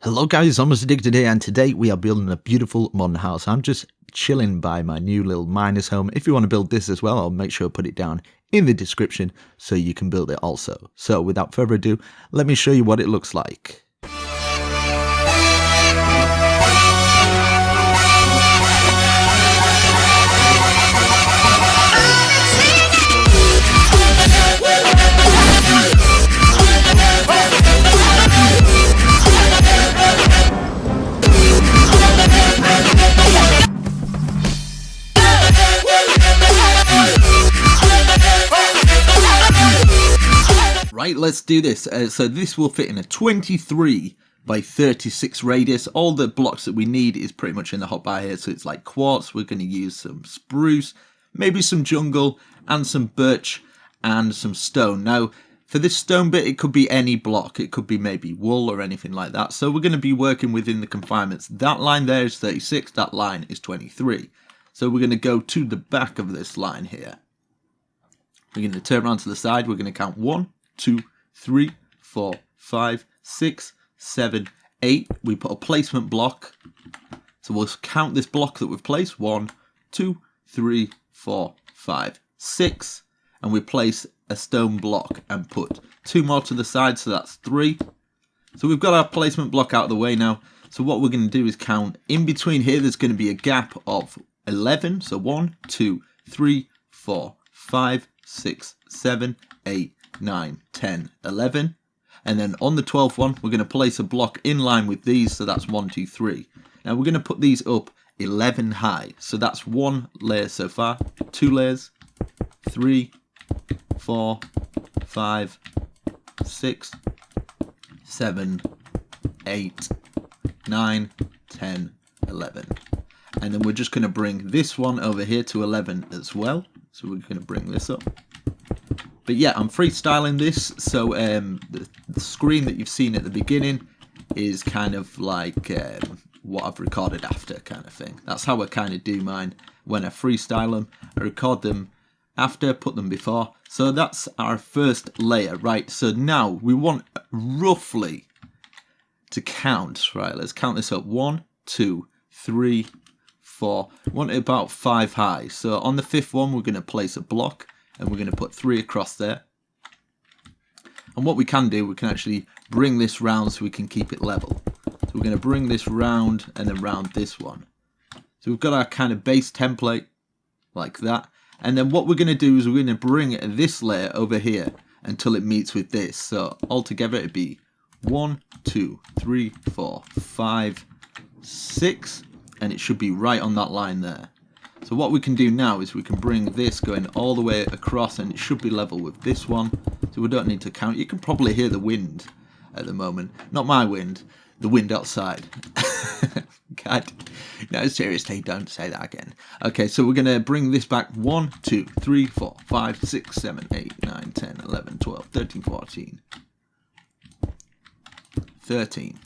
Hello guys, Almost Addicted here, and today we are building a beautiful modern house. I'm just chilling by my new little miner's home. If you want to build this as well, I'll make sure to put it down in the description so you can build it also. So without further ado, let me show you what it looks like. Right, let's do this. So this will fit in a 23 by 36 radius. All the blocks that we need is pretty much in the hotbar here. So it's like quartz. We're going to use some spruce, maybe some jungle, and some birch and some stone. Now, for this stone bit, it could be any block. It could be maybe wool or anything like that. So we're going to be working within the confinements. That line there is 36. That line is 23. So we're going to go to the back of this line here. We're going to turn around to the side. We're going to count 1, 2, 3, 4, 5, 6, 7, 8. We put a placement block. So we'll count this block that we've placed. 1, 2, 3, 4, 5, 6. And we place a stone block and put 2 more to the side. So that's 3. So we've got our placement block out of the way now. So what we're going to do is count in between here. There's going to be a gap of 11. So 1, 2, 3, 4, 5, 6, 7, 8, 9, 10, 11. And then on the 12th one, we're going to place a block in line with these. So that's 1, 2, 3. Now we're going to put these up 11 high. So that's 1 layer so far. 2 layers. 3, 4, 5, 6, 7, 8, 9, 10, 11. And then we're just going to bring this one over here to 11 as well. So we're going to bring this up. But yeah, I'm freestyling this. So the screen that you've seen at the beginning is kind of like what I've recorded after kind of thing. That's how I kind of do mine when I freestyle them. I record them after, put them before. So that's our first layer, right? So now we want roughly to count, right? Let's count this up. 1, 2, 3, 4. We want it about 5 high. So on the 5th one, we're going to place a block and we're going to put 3 across there. And what we can do, we can actually bring this round so we can keep it level. So we're going to bring this round and then round this one. So we've got our kind of base template like that. And then what we're going to do is we're going to bring this layer over here until it meets with this. So altogether it'd be 1, 2, 3, 4, 5, 6. And it should be right on that line there. So what we can do now is we can bring this going all the way across and it should be level with this one. So we don't need to count. You can probably hear the wind at the moment. Not my wind, the wind outside. God, no, seriously, don't say that again. Okay, so we're going to bring this back 1, 2, 3, 4, 5, 6, 7, 8, 9, 10, 11, 12, 13, 14, 13.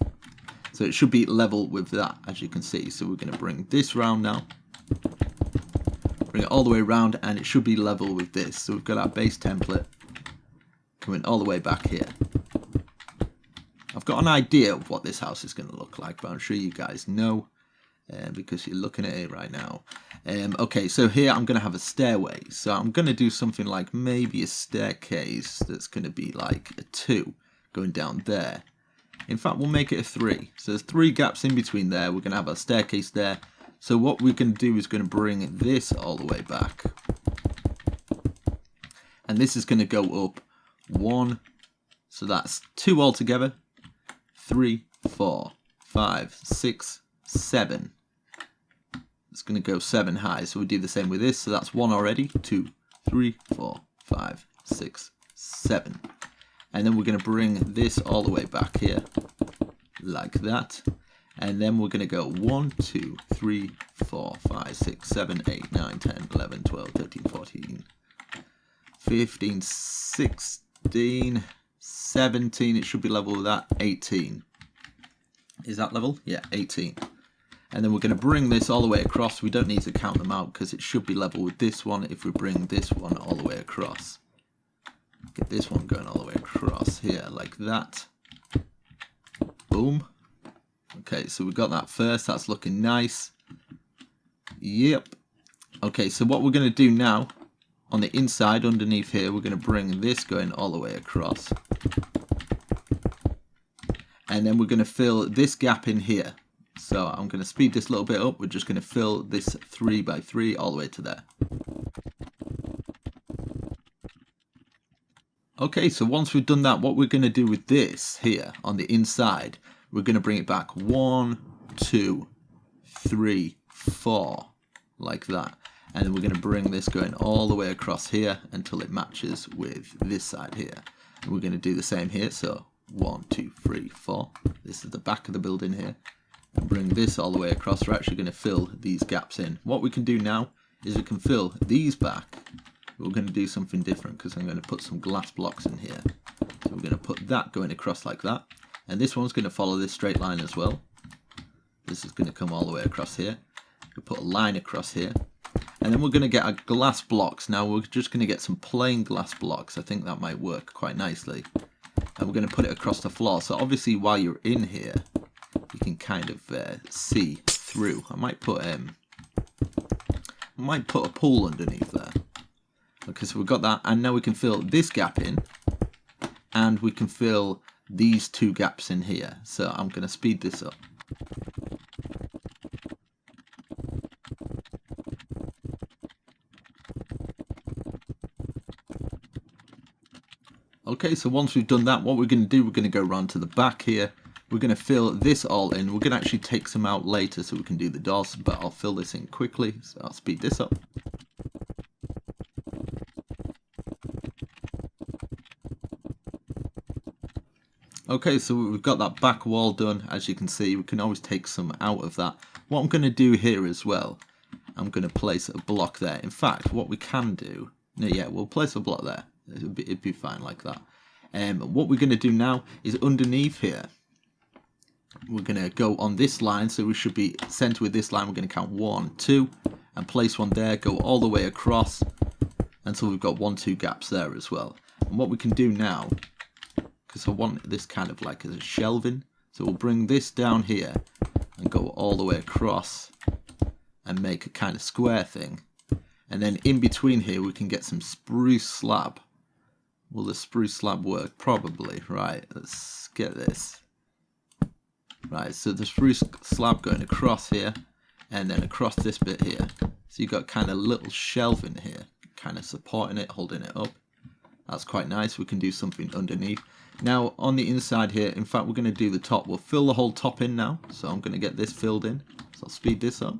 So it should be level with that, as you can see. So we're going to bring this round now. Bring it all the way around, and it should be level with this. So we've got our base template coming all the way back here. I've got an idea of what this house is going to look like, but I'm sure you guys know because you're looking at it right now. Okay, so here I'm going to have a stairway. So I'm going to do something like maybe a staircase that's going to be like a 2 going down there. In fact, we'll make it a 3. So there's 3 gaps in between there. We're going to have a staircase there. So what we're going to do is going to bring this all the way back. And this is going to go up 1. So that's 2 altogether. 3, 4, 5, 6, 7. It's going to go 7 high. So we do the same with this. So that's 1 already. 2, 3, 4, 5, 6, 7. And then we're going to bring this all the way back here, like that. And then we're going to go 1, 2, 3, 4, 5, 6, 7, 8, 9, 10, 11, 12, 13, 14, 15, 16, 17. It should be level with that. 18. Is that level? Yeah, 18. And then we're going to bring this all the way across. We don't need to count them out because it should be level with this one if we bring this one all the way across. Get this one going all the way across here like that. Boom. Okay, so we got that first. That's looking nice. Yep. Okay, so what we're going to do now, on the inside underneath here, we're going to bring this going all the way across. And then we're going to fill this gap in here. So I'm going to speed this a little bit up. We're just going to fill this 3x3 all the way to there. Okay, so once we've done that, what we're going to do with this here on the inside, we're going to bring it back 1, 2, 3, 4, like that. And then we're going to bring this going all the way across here until it matches with this side here. And we're going to do the same here, so 1, 2, 3, 4. This is the back of the building here. And bring this all the way across. We're actually going to fill these gaps in. What we can do now is we can fill these back. We're going to do something different because I'm going to put some glass blocks in here. So we're going to put that going across like that. And this one's going to follow this straight line as well. This is going to come all the way across here. We'll put a line across here. And then we're going to get our glass blocks. Now we're just going to get some plain glass blocks. I think that might work quite nicely. And we're going to put it across the floor. So obviously while you're in here, you can kind of see through. I might put a pool underneath there. Okay, so we've got that, and now we can fill this gap in, and we can fill these two gaps in here. So I'm going to speed this up. Okay, so once we've done that, what we're going to do, we're going to go around to the back here. We're going to fill this all in. We're going to actually take some out later so we can do the doors, but I'll fill this in quickly. So I'll speed this up. Okay, so we've got that back wall done. As you can see, we can always take some out of that. What I'm going to do here as well, I'm going to place a block there. In fact, what we can do, we'll place a block there. It'd be fine like that. What we're going to do now is underneath here, we're going to go on this line. So we should be centered with this line. We're going to count 1, 2, and place one there. Go all the way across until we've got 1, 2 gaps there as well. And what we can do now, because I want this kind of like as a shelving, so we'll bring this down here and go all the way across and make a kind of square thing. And then in between here we can get some spruce slab. Will the spruce slab work? Probably. Right, let's get this. Right, so the spruce slab going across here and then across this bit here. So you've got kind of little shelving here, kind of supporting it, holding it up. That's quite nice. We can do something underneath. Now on the inside here, in fact we're going to do the top. We'll fill the whole top in now. So I'm going to get this filled in. So I'll speed this up.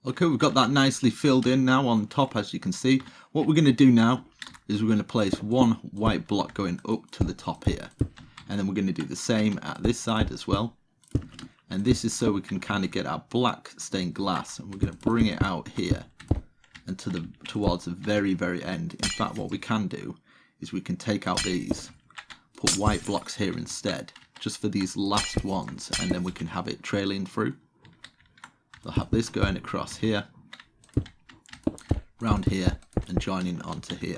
Okay, we've got that nicely filled in now on top, as you can see. What we're going to do now is we're going to place one white block going up to the top here. And then we're going to do the same at this side as well. And this is so we can kind of get our black stained glass. And we're going to bring it out here and towards the very, very end. In fact, what we can do is we can take out these, put white blocks here instead, just for these last ones. And then we can have it trailing through. They'll have this going across here, round here, and joining onto here.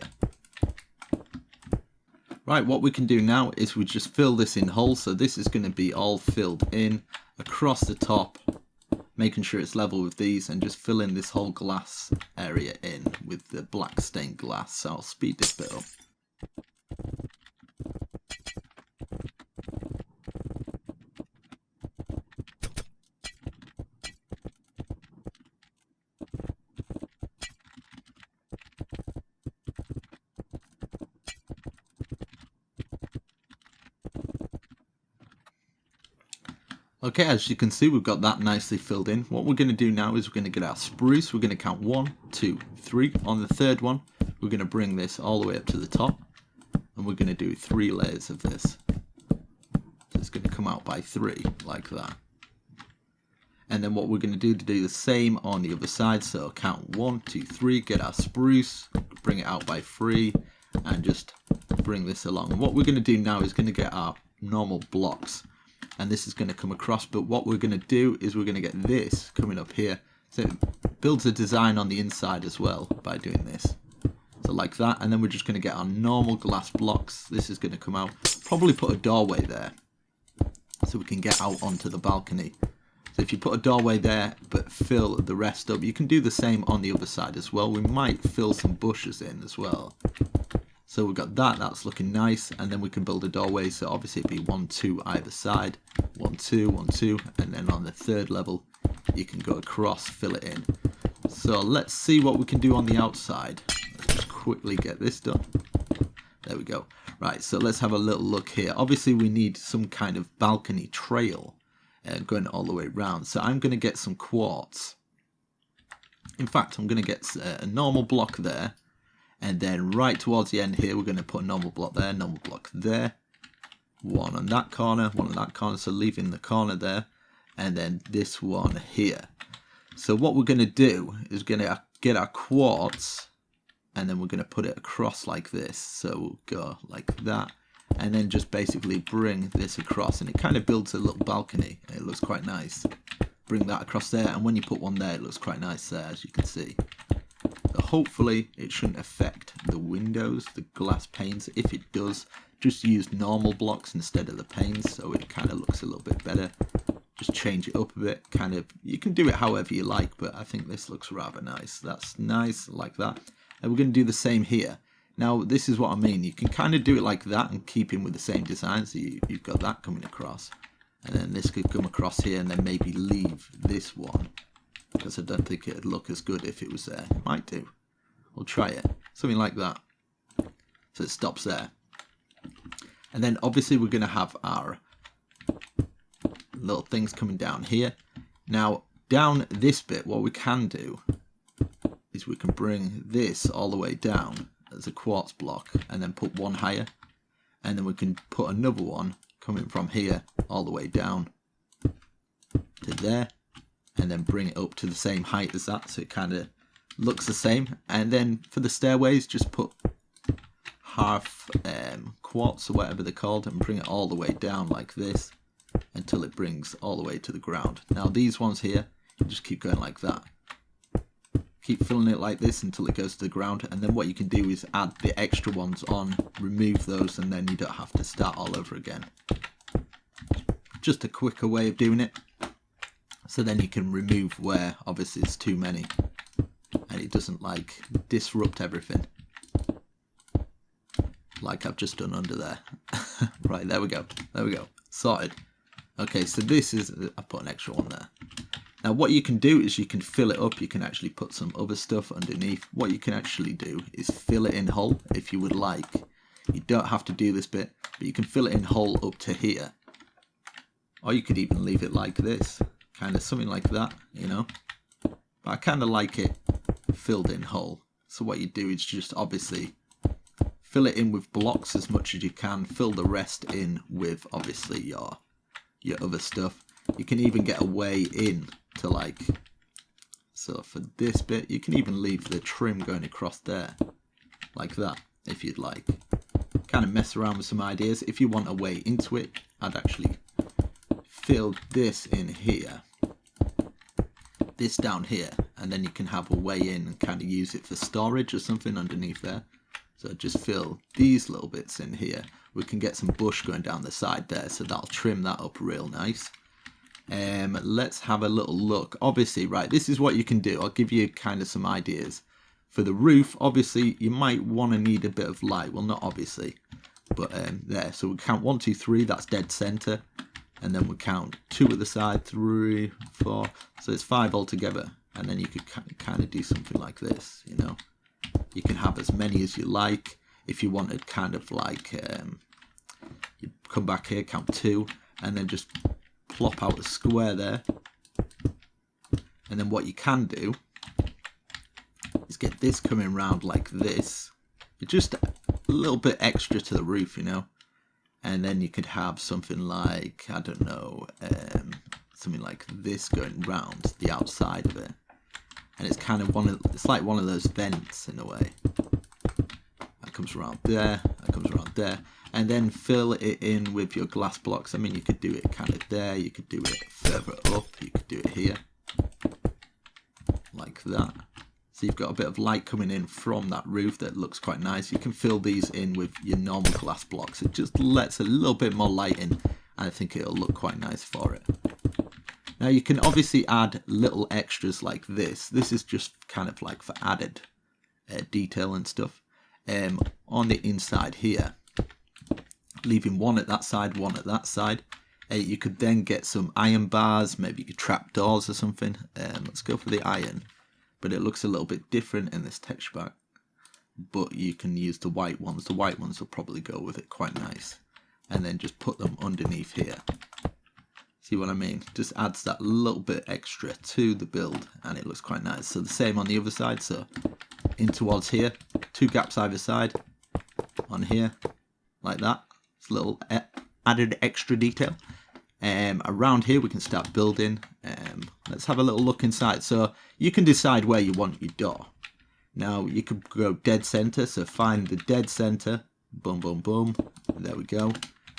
Right, what we can do now is we just fill this in whole. So this is going to be all filled in across the top, making sure it's level with these, and just fill in this whole glass area in with the black stained glass. So I'll speed this bit up. Okay, as you can see, we've got that nicely filled in. What we're going to do now is we're going to get our spruce. We're going to count 1, 2, 3. On the third one, we're going to bring this all the way up to the top. And we're going to do 3 layers of this. So it's going to come out by 3, like that. And then what we're going to do the same on the other side. So count 1, 2, 3, get our spruce, bring it out by 3. and just bring this along. And what we're going to do now is going to get our normal blocks, and this is going to come across, but what we're going to do is we're going to get this coming up here. So it builds a design on the inside as well by doing this. So like that, and then we're just going to get our normal glass blocks. This is going to come out, probably put a doorway there so we can get out onto the balcony. So if you put a doorway there but fill the rest up, you can do the same on the other side as well. We might fill some bushes in as well. So we've got that, that's looking nice, and then we can build a doorway. So obviously it'd be 1, 2 either side, 1, 2, 1, 2, and then on the third level you can go across, fill it in. So let's see what we can do on the outside. Let's just quickly get this done. There we go. Right, so let's have a little look here. Obviously we need some kind of balcony trail going all the way around. So I'm going to get some quartz. In fact, I'm going to get a normal block there. And then right towards the end here, we're going to put a normal block there, normal block there. One on that corner, one on that corner. So leaving the corner there. And then this one here. So what we're going to do is going to get our quartz. And then we're going to put it across like this. So we'll go like that. And then just basically bring this across, and it kind of builds a little balcony. It looks quite nice. Bring that across there, and when you put one there, it looks quite nice there, as you can see. So hopefully it shouldn't affect the windows, the glass panes. If it does, just use normal blocks instead of the panes, so it kind of looks a little bit better. Just change it up a bit, kind of. You can do it however you like, but I think this looks rather nice. That's nice, like that. And we're going to do the same here. Now, this is what I mean. You can kind of do it like that and keep in with the same design. So you've got that coming across. And then this could come across here, and then maybe leave this one. Because I don't think it'd look as good if it was there. It might do. We'll try it. Something like that. So it stops there. And then obviously we're going to have our little things coming down here. Now, down this bit, what we can do is we can bring this all the way down as a quartz block, and then put one higher, and then we can put another one coming from here all the way down to there, and then bring it up to the same height as that, so it kind of looks the same. And then for the stairways, just put half quartz or whatever they're called, and bring it all the way down like this until it brings all the way to the ground. Now these ones here, you just keep going like that. Keep filling it like this until it goes to the ground, and then what you can do is add the extra ones on, remove those, and then you don't have to start all over again. Just a quicker way of doing it. So then you can remove where obviously it's too many, and it doesn't like disrupt everything like I've just done under there. Right, there we go. There we go. Sorted. Okay, so this is, I put an extra one there. Now what you can do is you can fill it up. You can actually put some other stuff underneath. What you can actually do is fill it in whole if you would like. You don't have to do this bit, but you can fill it in whole up to here. Or you could even leave it like this. Kind of something like that, you know. But I kind of like it filled in whole. So what you do is just obviously fill it in with blocks as much as you can. Fill the rest in with obviously your other stuff. You can even get a way in to like, so for this bit you can even leave the trim going across there like that if you'd like. Kind of mess around with some ideas. If you want a way into it, I'd actually fill this in here, this down here, and then you can have a way in and kind of use it for storage or something underneath there. So just fill these little bits in here. We can get some bush going down the side there, so that'll trim that up real nice. Let's have a little look. Obviously, right, this is what you can do. I'll give you kind of some ideas. For the roof, obviously, you might want to need a bit of light. Well, not obviously, but there. So we count 1, 2, 3, that's dead center. And then we count 2 at the side, 3, 4. So it's 5 altogether. And then you could kind of do something like this, you know. You can have as many as you like. If you wanted kind of like, you come back here, count 2, and then just plop out a square there. And then what you can do is get this coming around like this. It's just a little bit extra to the roof, you know. And then you could have something like, I don't know, something like this going round the outside of it. And it's kind of it's like one of those vents in a way. I comes around there, that comes around there, and then fill it in with your glass blocks. I mean, you could do it kind of there, you could do it further up, you could do it here, like that. So you've got a bit of light coming in from that roof that looks quite nice. You can fill these in with your normal glass blocks. It just lets a little bit more light in, and I think it'll look quite nice for it. Now you can obviously add little extras like this. This is just kind of like for added detail and stuff. On the inside here, leaving one at that side, one at that side. You could then get some iron bars, maybe you could trap doors or something. Let's go for the iron. But it looks a little bit different in this texture pack. But you can use the white ones. The white ones will probably go with it quite nice. And then just put them underneath here. See what I mean? Just adds that little bit extra to the build, and it looks quite nice. So the same on the other side. So in towards here, 2 gaps either side. On here, like that. It's a little added extra detail. Around here we can start building. Let's have a little look inside. So you can decide where you want your door. Now you could go dead center, so find the dead center. Boom, boom, boom. There we go.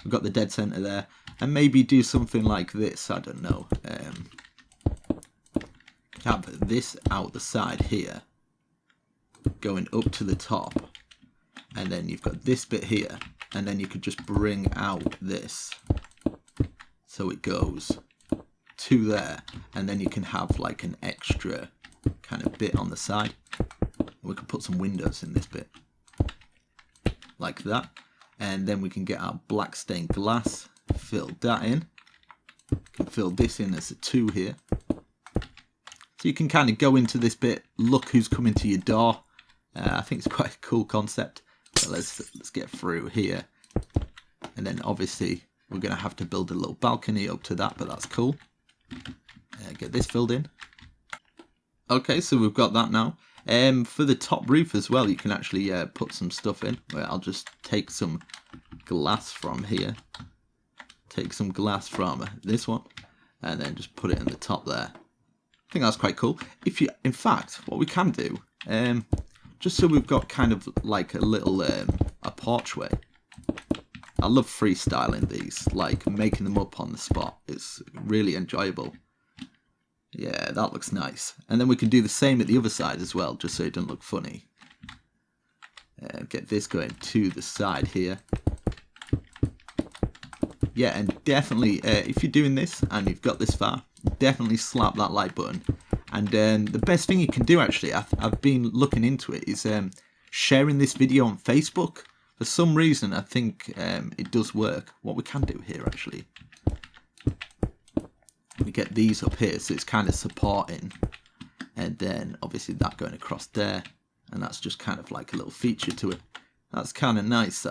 We've got the dead center there. And maybe do something like this, I don't know. Have this out the side here, going up to the top. And then you've got this bit here. And then you could just bring out this. So it goes to there, and then you can have like an extra kind of bit on the side. We can put some windows in this bit, like that, and then we can get our black stained glass, fill that in. Can fill this in as a 2 here. So you can kind of go into this bit, look who's coming to your door. I think it's quite a cool concept. So let's get through here, and then obviously we're going to have to build a little balcony up to that, but that's cool. Get this filled in. Okay, so we've got that now. For the top roof as well, you can actually put some stuff in. Where I'll just take some glass from here. Take some glass from this one, and then just put it in the top there. I think that's quite cool. If you, in fact, what we can do, just so we've got kind of like a little a porchway. I love freestyling these, like making them up on the spot. It's really enjoyable. Yeah, that looks nice. And then we can do the same at the other side as well, just so it doesn't look funny. Get this going to the side here. Yeah, and definitely, if you're doing this and you've got this far, definitely slap that like button. And the best thing you can do, actually, I've been looking into it, is sharing this video on Facebook. For some reason, I think it does work. What we can do here, actually, we get these up here, so it's kind of supporting, and then obviously that going across there, and that's just kind of like a little feature to it. That's kind of nice.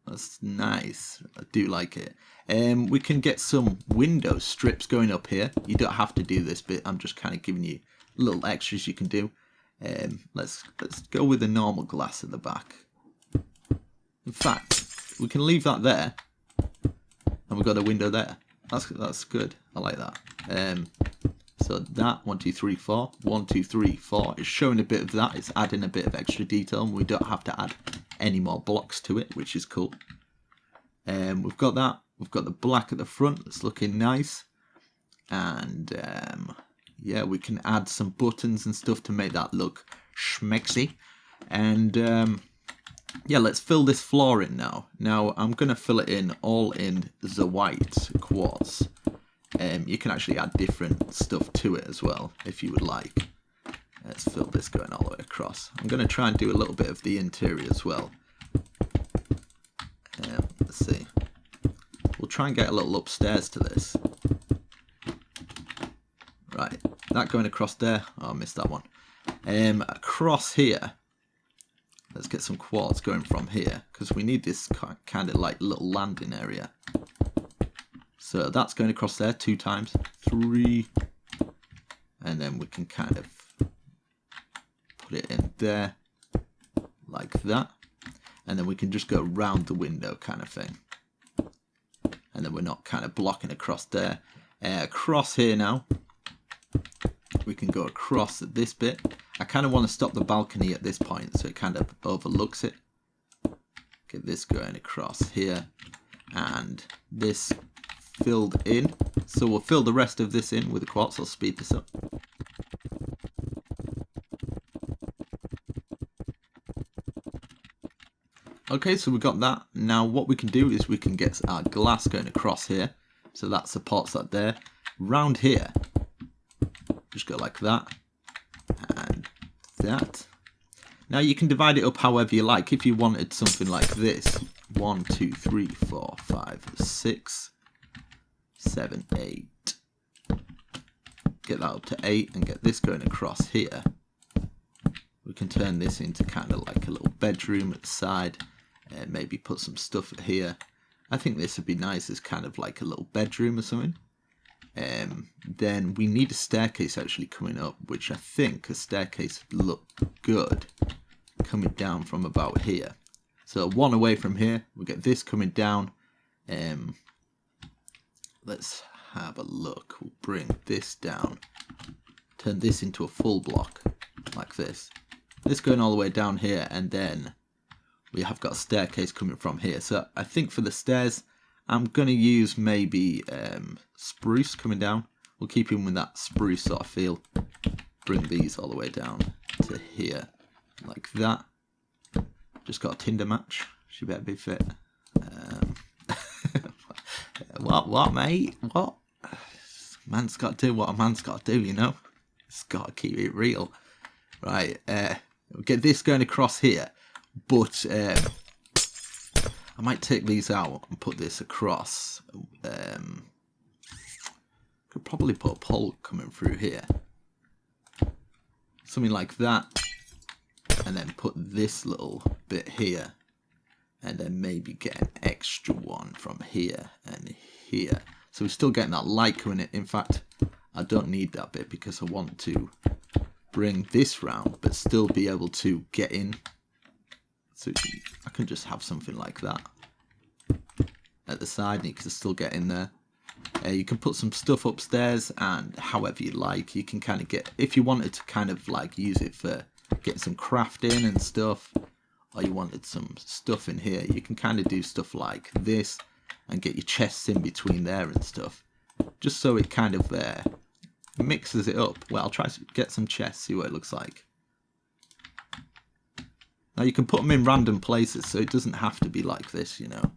That's nice. I do like it. We can get some window strips going up here. You don't have to do this bit. I'm just kind of giving you little extras you can do. Let's go with the normal glass at the back. In fact, we can leave that there, and we've got a window there. That's good. I like that. So that 1, 2, 3, 4. 1, 2, 3, 4 is showing a bit of that. It's adding a bit of extra detail, and we don't have to add any more blocks to it, which is cool. We've got that. We've got the black at the front. That's looking nice. And yeah, we can add some buttons and stuff to make that look schmexy. And yeah, let's fill this floor in now. Now, I'm going to fill it in all in the white quartz. You can actually add different stuff to it as well, if you would like. Let's fill this going all the way across. I'm going to try and do a little bit of the interior as well. Let's see. We'll try and get a little upstairs to this. Right, that going across there. Oh, I missed that one. Across here. Let's get some quartz going from here, because we need this kind of like little landing area. So that's going across there 2 times, 3, and then we can kind of put it in there, like that. And then we can just go round the window kind of thing. And then we're not kind of blocking across there. Across here now, we can go across at this bit. I kind of want to stop the balcony at this point, so it kind of overlooks it. Get this going across here, and this filled in. So we'll fill the rest of this in with the quartz. I'll speed this up. Okay, so we've got that. Now what we can do is we can get our glass going across here. So that supports that there. Round here, just go like that, and that. Now you can divide it up however you like. If you wanted something like this, 1, 2, 3, 4, 5, 6, 7, 8. Get that up to 8 and get this going across here. We can turn this into kind of like a little bedroom at the side, and maybe put some stuff here. I think this would be nice as kind of like a little bedroom or something. Then we need a staircase actually coming up, which I think a staircase would look good coming down from about here. So one away from here, we get this coming down. Let's have a look. We'll bring this down, turn this into a full block like this. This going all the way down here, and then we have got a staircase coming from here. So I think for the stairs, I'm going to use maybe spruce coming down. We'll keep in with that spruce sort of feel. Bring these all the way down to here, like that. Just got a Tinder match. She better be fit. What, mate? What? Man's got to do what a man's got to do, you know? It's got to keep it real. Right, we'll get this going across here. But I might take these out and put this across. Could probably put a pole coming through here. Something like that. And then put this little bit here. And then maybe get an extra one from here and here. So we're still getting that light coming in. In fact, I don't need that bit because I want to bring this round but still be able to get in. So I can just have something like that at the side and you can still get in there. You can put some stuff upstairs and however you like. You can kind of get, if you wanted to kind of like use it for getting some crafting and stuff, or you wanted some stuff in here, you can kind of do stuff like this and get your chests in between there and stuff. Just so it kind of mixes it up. Well, I'll try to get some chests, see what it looks like. Now you can put them in random places, so it doesn't have to be like this, you know.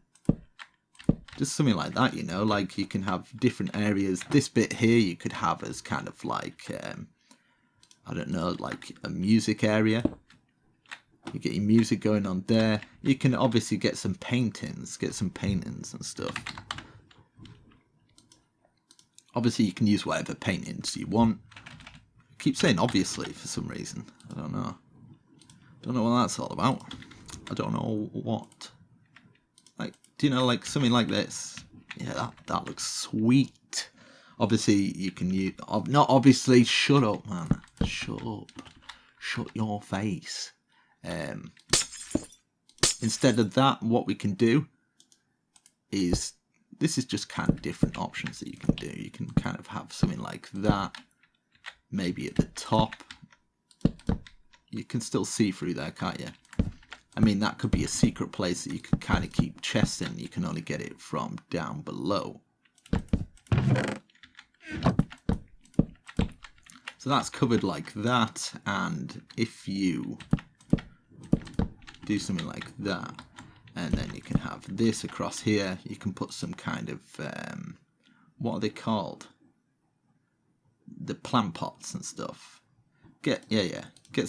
Just something like that, you know, like you can have different areas. This bit here you could have as kind of like, I don't know, like a music area. You get your music going on there. You can obviously get some paintings and stuff. Obviously you can use whatever paintings you want. I keep saying obviously for some reason. I don't know. Don't know what that's all about. I don't know what. Like, do you know, like something like this? Yeah, that looks sweet. Obviously you can use, not obviously, shut up man. Shut up. Shut your face. Instead of that, what we can do is, this is just kind of different options that you can do. You can kind of have something like that, maybe at the top. You can still see through there, can't you? I mean, that could be a secret place that you can kind of keep chests in. You can only get it from down below. So that's covered like that, and if you do something like that, and then you can have this across here, you can put some kind of, what are they called? The plant pots and stuff. Get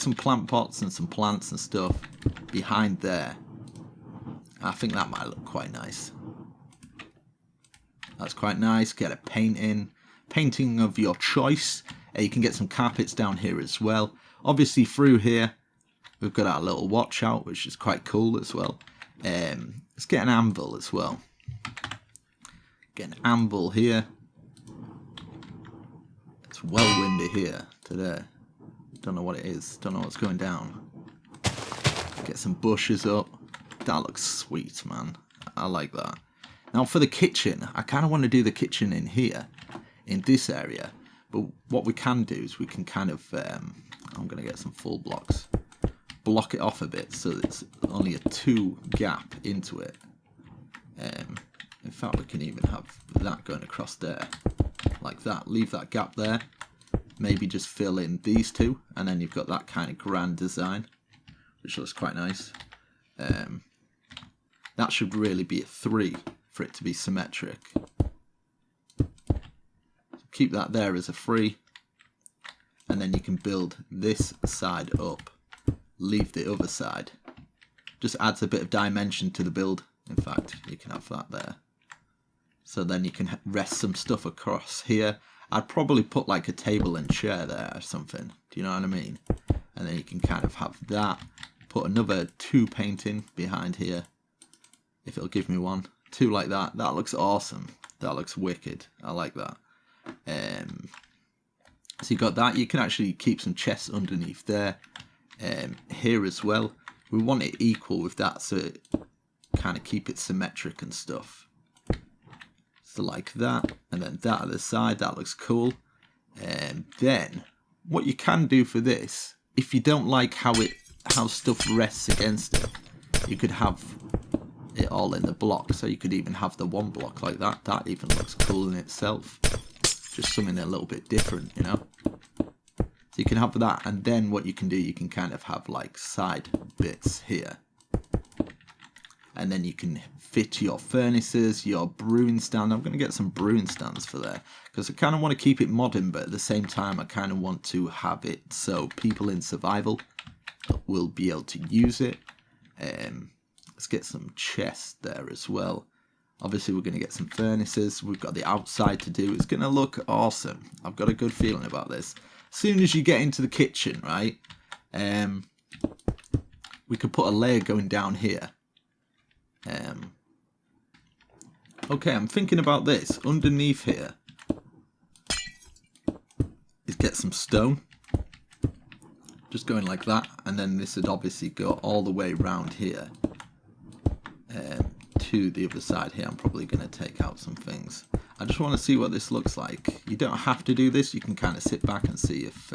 some plant pots and some plants and stuff behind there. I think that might look quite nice. That's quite nice. Get a painting of your choice. You can get some carpets down here as well. Obviously through here we've got our little watch out, which is quite cool as well. Let's get an anvil as well. Get an anvil here. It's well windy here today. Don't know what it is. Don't know what's going down. Get some bushes up. That looks sweet, man. I like that. Now for the kitchen, I kind of want to do the kitchen in here, in this area. But what we can do is we can kind of, I'm going to get some full blocks. block it off a bit so it's only a 2 gap into it. In fact, we can even have that going across there, like that. Leave that gap there. Maybe just fill in these two, and then you've got that kind of grand design, which looks quite nice. That should really be a 3 for it to be symmetric. Keep that there as a 3, and then you can build this side up. Leave the other side. Just adds a bit of dimension to the build. In fact, you can have that there. So then you can rest some stuff across here. I'd probably put like a table and chair there or something. Do you know what I mean? And then you can kind of have that. Put another 2 painting behind here. If it'll give me 1. 2 like that. That looks awesome. That looks wicked. I like that. So you got that. You can actually keep some chests underneath there. Here as well. We want it equal with that, so it kind of keep it symmetric and stuff. So like that, and then that at the side. That looks cool. And then what you can do for this, if you don't like how stuff rests against it, you could have it all in the block. So you could even have the 1 block like that. That even looks cool in itself. Just something a little bit different, you know. So you can have that, and then what you can do, you can kind of have like side bits here. And then you can fit your furnaces, your brewing stand. I'm going to get some brewing stands for there, because I kind of want to keep it modern, but at the same time I kind of want to have it so people in survival will be able to use it. Let's get some chests there as well. Obviously we're going to get some furnaces. We've got the outside to do. It's going to look awesome. I've got a good feeling about this. As soon as you get into the kitchen, right, we could put a layer going down here. Okay, I'm thinking about this. Underneath here is get some stone. Just going like that, and then this would obviously go all the way around here to the other side here. I'm probably going to take out some things. I just want to see what this looks like. You don't have to do this. You can kind of sit back and see if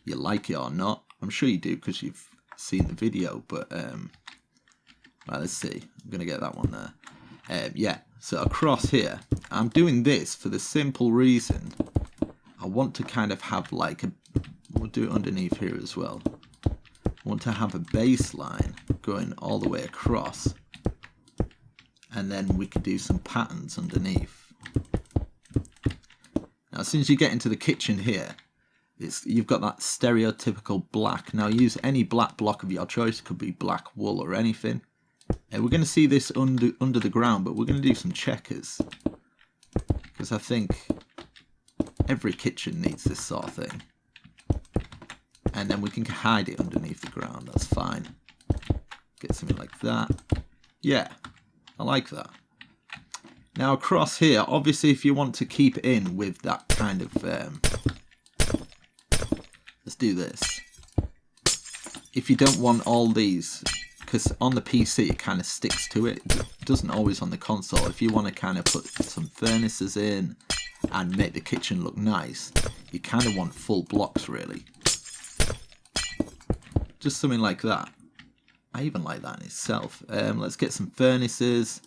you like it or not. I'm sure you do because you've seen the video, but right, let's see. I'm going to get that one there. Yeah, so across here, I'm doing this for the simple reason I want to kind of have like a, we'll do it underneath here as well. I want to have a baseline going all the way across, and then we could do some patterns underneath. Now as soon as you get into the kitchen here, you've got that stereotypical black. Now use any black block of your choice. It could be black wool or anything. We're going to see this under the ground, but we're going to do some checkers, because I think every kitchen needs this sort of thing. And then we can hide it underneath the ground. That's fine. Get something like that. Yeah, I like that. Now across here, obviously if you want to keep in with that kind of let's do this. If you don't want all these, because on the PC it kind of sticks to it. It doesn't always on the console. If you want to kind of put some furnaces in and make the kitchen look nice, you kind of want full blocks really. Just something like that. I even like that in itself. Let's get some furnaces,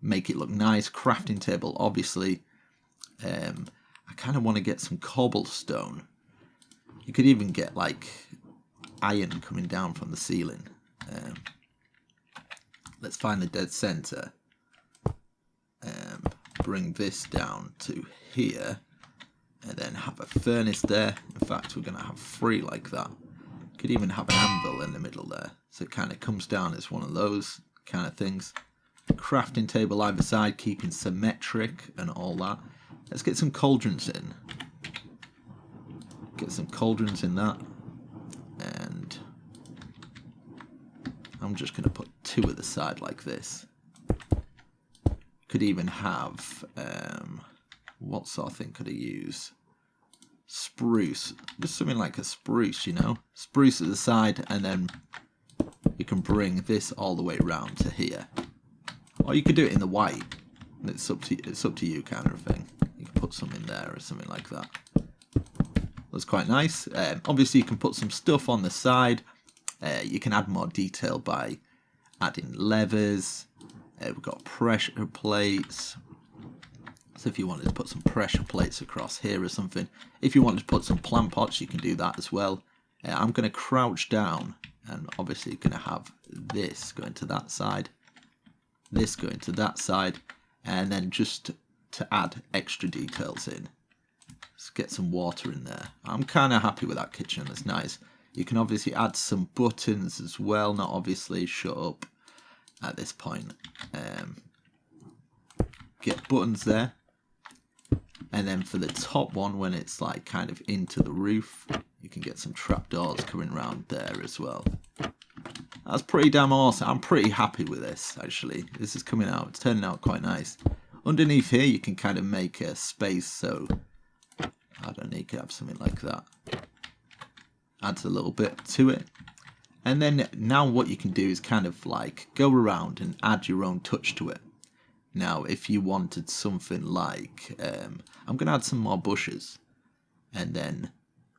make it look nice. Crafting table, obviously. I kind of want to get some cobblestone. You could even get like iron coming down from the ceiling. Let's find the dead center. Bring this down to here, and then have a furnace there. In fact, we're going to have 3 like that. Could even have an anvil in the middle there, so it kind of comes down as one of those kind of things. Crafting table either side, keeping symmetric and all that. Let's get some cauldrons in. Get some cauldrons in that, and I'm just going to put 2 at the side like this. Could even have what sort of thing could I use? Spruce, just something like a spruce, you know, spruce at the side, and then you can bring this all the way around to here, or you could do it in the white. It's up to you, kind of thing. You can put some in there or something like that. That's quite nice. Obviously, you can put some stuff on the side. You can add more detail by adding levers. We've got pressure plates. So if you wanted to put some pressure plates across here or something, if you wanted to put some plant pots, you can do that as well. I'm going to crouch down, and obviously you're going to have this going to that side, this going to that side, and then just to add extra details in, let's get some water in there. I'm kind of happy with that kitchen. That's nice. You can obviously add some buttons as well. Not obviously shut up at this point. Get buttons there. And then for the top one, when it's like kind of into the roof, you can get some trapdoors coming around there as well. That's pretty damn awesome. I'm pretty happy with this, actually. This is coming out. It's turning out quite nice. Underneath here, you can kind of make a space, so I don't know, you could have something like that. Adds a little bit to it. And then now what you can do is kind of like go around and add your own touch to it. Now, if you wanted something like, I'm going to add some more bushes. And then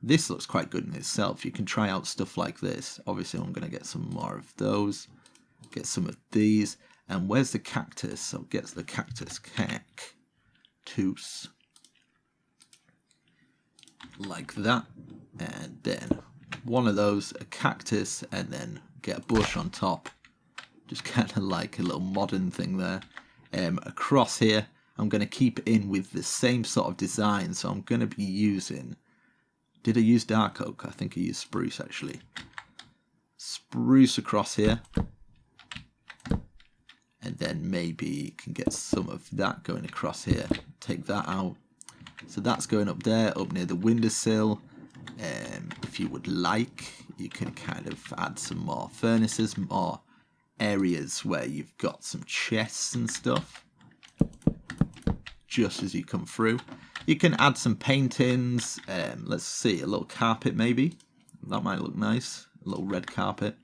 this looks quite good in itself. You can try out stuff like this. Obviously, I'm going to get some more of those. Get some of these. And where's the cactus? So get the cactus. Cactus. Like that. And then one of those, a cactus, and then get a bush on top. Just kind of like a little modern thing there. Across here, I'm going to keep in with the same sort of design, so I'm going to be using, did I use dark oak? I think I used spruce actually. Spruce across here, and then maybe you can get some of that going across here. Take that out. So that's going up there, up near the windowsill. If you would like, you can kind of add some more furnaces, more areas where you've got some chests and stuff just as you come through. You can add some paintings. Let's see, a little carpet maybe. That might look nice. A little red carpet.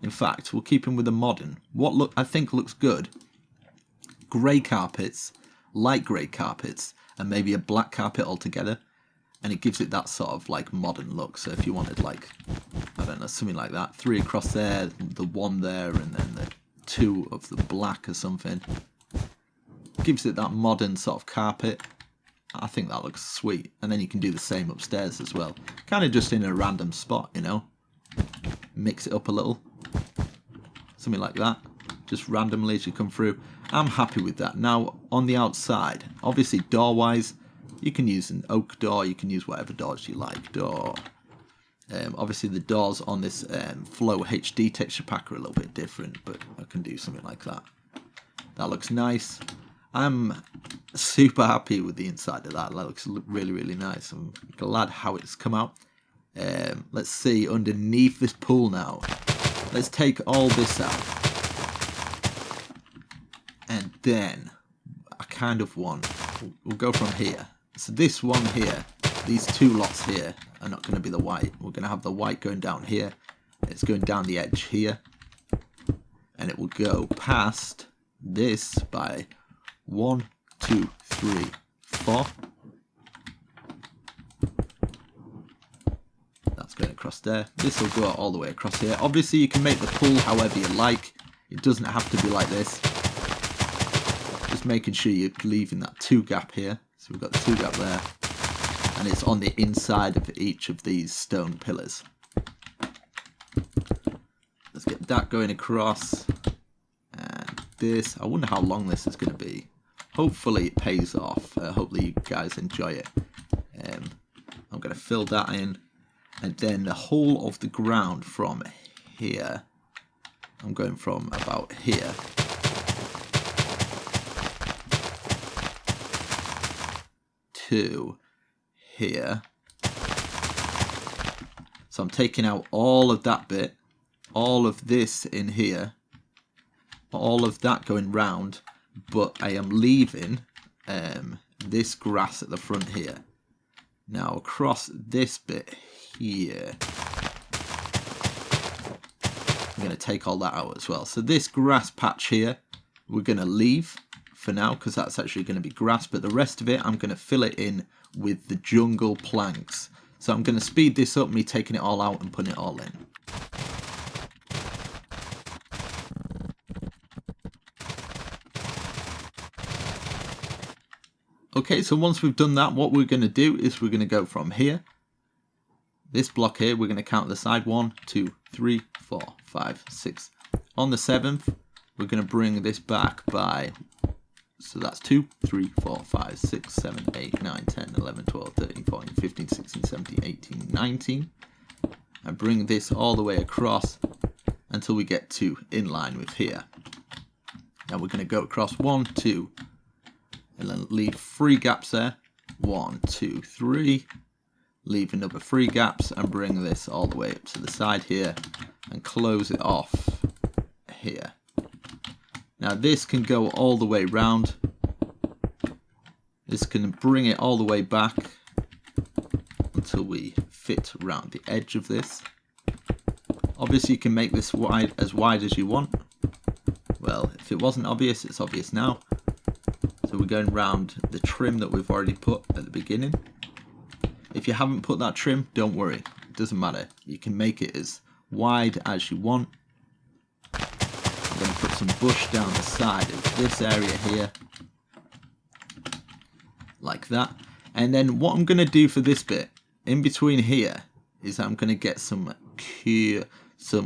In fact, we'll keep them with the modern. What I think looks good. Grey carpets, light grey carpets, and maybe a black carpet altogether. And it gives it that sort of like modern look. So if you wanted like, I don't know, something like that. 3 across there, the 1 there, and then the 2 of the black or something. Gives it that modern sort of carpet. I think that looks sweet. And then you can do the same upstairs as well. Kind of just in a random spot, you know. Mix it up a little. Something like that. Just randomly as you come through. I'm happy with that. Now, on the outside, obviously door-wise, you can use an oak door, you can use whatever doors you like. Door. Obviously the doors on this FlowsHD texture pack are a little bit different, but I can do something like that. That looks nice. I'm super happy with the inside of that. That looks really, really nice. I'm glad how it's come out. Let's see, underneath this pool now. Let's take all this out. And then I kind of want, we'll go from here. So this one here, these 2 lots here are not going to be the white. We're going to have the white going down here. It's going down the edge here. And it will go past this by 1, 2, 3, 4. That's going across there. This will go all the way across here. Obviously you can make the pool however you like. It doesn't have to be like this. Just making sure you're leaving that 2 gap here. So we've got the 2 gap there, and it's on the inside of each of these stone pillars. Let's get that going across, and this, I wonder how long this is going to be. Hopefully it pays off. Hopefully you guys enjoy it. I'm going to fill that in, and then the whole of the ground from here, I'm going from about here to here. So I'm taking out all of that bit, all of this in here, all of that going round, but I am leaving this grass at the front here. Now across this bit here, I'm going to take all that out as well. So this grass patch here, we're going to leave for now, because that's actually going to be grass, but the rest of it I'm going to fill it in with the jungle planks. So I'm going to speed this up, me taking it all out and putting it all in. Okay, so once we've done that, what we're going to do is we're going to go from here. This block here, we're going to count the side 1, 2, 3, 4, 5, 6. On the 7th, we're going to bring this back by, so that's 2, 3, 4, 5, 6, 7, 8, 9, 10, 11, 12, 13, 14, 15, 16, 17, 18, 19. And bring this all the way across until we get to in line with here. Now we're going to go across 1, 2, and then leave 3 gaps there. 1, 2, 3. Leave another 3 gaps and bring this all the way up to the side here and close it off here. Now this can go all the way round. This can bring it all the way back until we fit around the edge of this. Obviously you can make this as wide as you want. Well, if it wasn't obvious, it's obvious now. So we're going round the trim that we've already put at the beginning. If you haven't put that trim, don't worry, it doesn't matter. You can make it as wide as you want. I'm going to put some bush down the side of this area here, like that. And then what I'm going to do for this bit, in between here, is I'm going to get some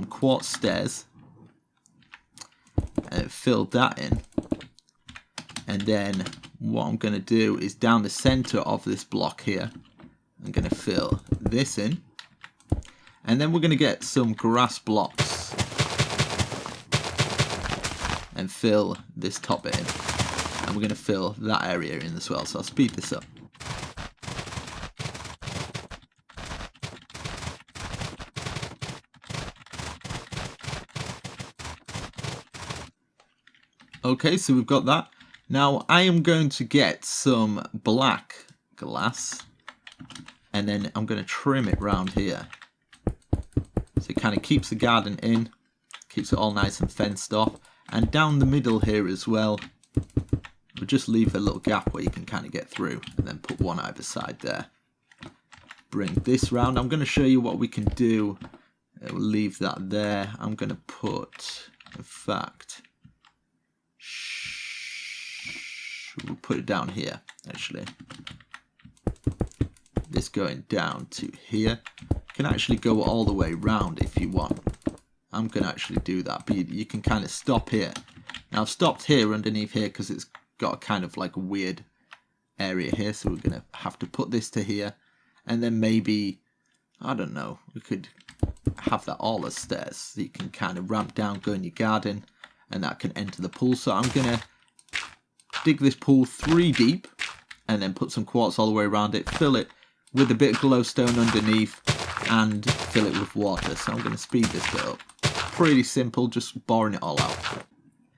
quartz stairs, and fill that in. And then what I'm going to do is down the center of this block here, I'm going to fill this in, and then we're going to get some grass blocks and fill this top bit in, and we're going to fill that area in as well. So I'll speed this up. Okay, so we've got that. Now I am going to get some black glass, and then I'm going to trim it round here. So it kind of keeps the garden in, keeps it all nice and fenced off. And down the middle here as well, we'll just leave a little gap where you can kind of get through, and then put one either side there. Bring this round. I'm going to show you what we can do. We'll leave that there. I'm going to put, in fact, we'll put it down here actually. This going down to here. You can actually go all the way round if you want. I'm going to actually do that, but you can kind of stop here. Now I've stopped here underneath here because it's got a kind of like a weird area here, so we're going to have to put this to here, and then maybe, I don't know, we could have that all as stairs, so you can kind of ramp down, go in your garden, and that can enter the pool. So I'm going to dig this pool 3 deep, and then put some quartz all the way around it, fill it with a bit of glowstone underneath, and fill it with water. So I'm going to speed this bit up. Pretty simple, just boring it all out.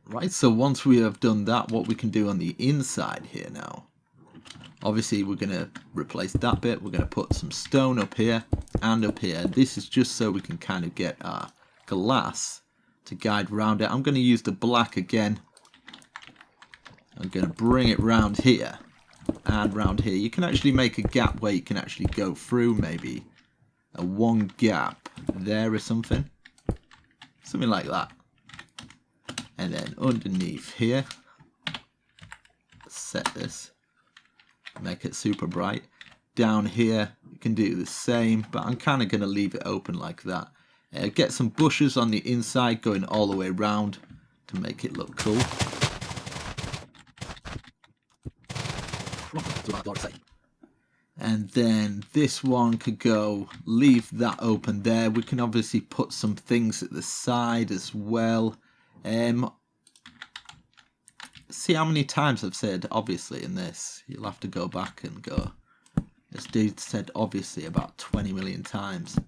Right, so once we have done that, what we can do on the inside here now, obviously we're going to replace that bit. We're going to put some stone up here and up here. This is just so we can kind of get our glass to guide around it. I'm going to use the black again. I'm going to bring it round here and round here. You can actually make a gap where you can actually go through, maybe a 1 gap there or something like that. And then underneath here, set this, make it super bright. Down here you can do the same, but I'm kind of going to leave it open like that. Get some bushes on the inside going all the way around to make it look cool. And then this one could go, leave that open there. We can obviously put some things at the side as well. See how many times I've said obviously in this. You'll have to go back and go, this dude said obviously about 20 million times.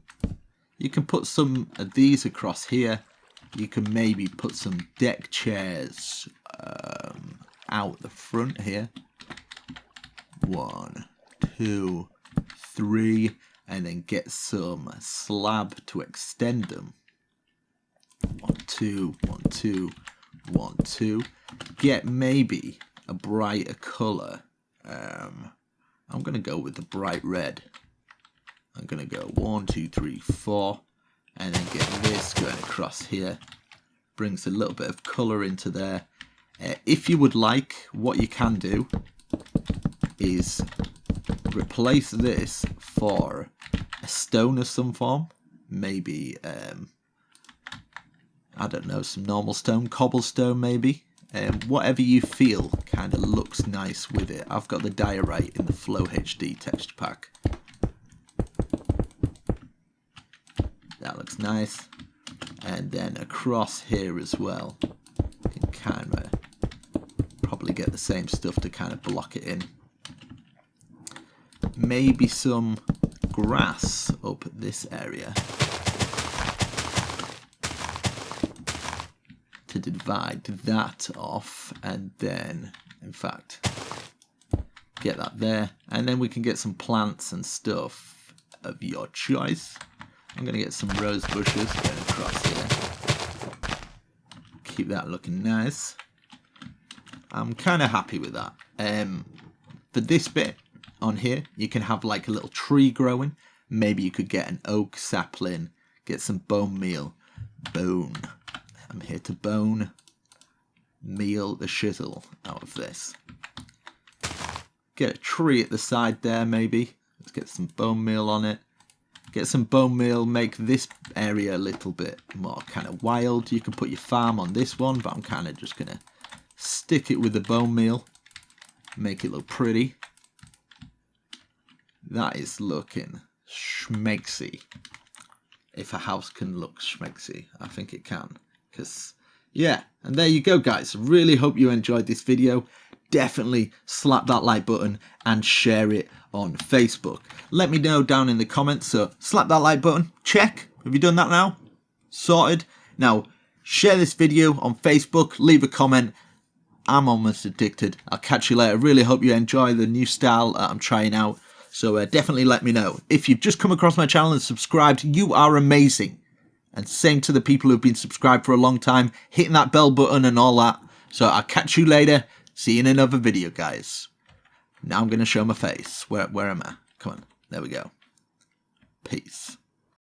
You can put some of these across here. You can maybe put some deck chairs out the front here. 1, 2, 3, and then get some slab to extend them. 1, 2, 1, 2, 1, 2. Get maybe a brighter colour. I'm going to go with the bright red. I'm going to go 1, 2, 3, 4, and then get this going across here. Brings a little bit of colour into there. If you would like, what you can do is replace this for a stone of some form. Maybe, I don't know, some normal stone, cobblestone maybe. Whatever you feel kind of looks nice with it. I've got the diorite in the FlowsHD texture pack. That looks nice. And then across here as well, you can kind of probably get the same stuff to kind of block it in. Maybe some grass up at this area to divide that off, and then in fact get that there, and then we can get some plants and stuff of your choice. I'm going to get some rose bushes going across here. Keep that looking nice. I'm kind of happy with that. For this bit on here, you can have like a little tree growing. Maybe you could get an oak sapling, get some bone meal. Bone. I'm here to bone meal the shizzle out of this. Get a tree at the side there maybe. Let's get some bone meal on it. Get some bone meal, make this area a little bit more kind of wild. You can put your farm on this one, but I'm kind of just going to stick it with the bone meal. Make it look pretty. That is looking schmexy. If a house can look schmexy, I think it can. Because, yeah, and there you go, guys. Really hope you enjoyed this video. Definitely slap that like button and share it on Facebook. Let me know down in the comments. So slap that like button. Check. Have you done that now? Sorted. Now share this video on Facebook. Leave a comment. I'm almost addicted. I'll catch you later. Really hope you enjoy the new style that I'm trying out. So definitely let me know. If you've just come across my channel and subscribed, you are amazing. And same to the people who've been subscribed for a long time, hitting that bell button and all that. So I'll catch you later. See you in another video, guys. Now I'm going to show my face. Where am I? Come on. There we go. Peace.